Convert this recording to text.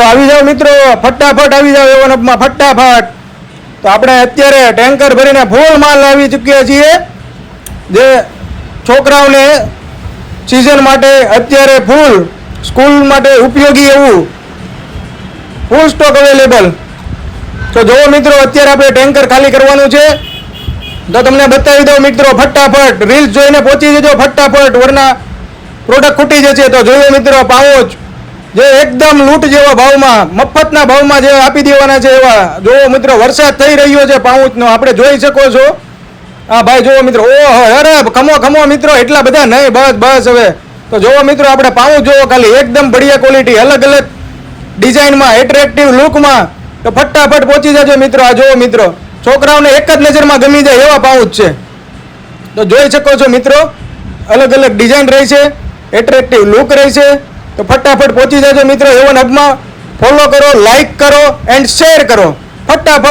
તો આવી જાઓ મિત્રો, ફટાફટ આવી જાઓ એવન અપમાં ફટાફટ. તો આપણે અત્યારે ટેન્કર ભરીને ફૂલ માલ લાવી ચૂક્યા છીએ, જે છોકરાઓને સિઝન માટે અત્યારે ફૂલ સ્કૂલ માટે ઉપયોગી એવું ફૂલ સ્ટોક અવેલેબલ. તો જુઓ મિત્રો, અત્યારે આપણે ટેન્કર ખાલી કરવાનું છે. તો તમને બતાવી દઉં મિત્રો, ફટાફટ રીલ્સ જોઈને પહોંચી જજો ફટાફટ, વરના પ્રોડક્ટ ખૂટી જશે. તો જોયો મિત્રો, પાઉચ જે એકદમ લૂંટ જેવા ભાવમાં, મફતના ભાવમાં જે આપી દેવાના છે એવા. જોવો મિત્રો, વરસાદ થઈ રહ્યો છે પાઉચનો, આપણે જોઈ શકો છો. હા ભાઈ જોવો મિત્રો, ઓહો અરે ખમો ખમો મિત્રો, એટલા બધા નહીં, બસ બસ હવે. તો જોવો મિત્રો, આપણે પાઉચ જોવો ખાલી, એકદમ બઢિયા ક્વોલિટી, અલગ અલગ ડિઝાઇનમાં, એટ્રેક્ટિવ લુકમાં. તો ફટાફટ પહોંચી જજો મિત્રો. આ જોવો મિત્રો, છોકરાઓને એક જ નજરમાં ગમી જાય એવા પાઉચ છે. તો જોઈ શકો છો મિત્રો, અલગ અલગ ડિઝાઇન રહી છે, એટ્રેક્ટિવ લુક રહી છે. તો ફટાફટ પહોંચી જજો મિત્રો એવન હબમાં. ફોલો કરો, લાઈક કરો એન્ડ શેર કરો ફટાફટ.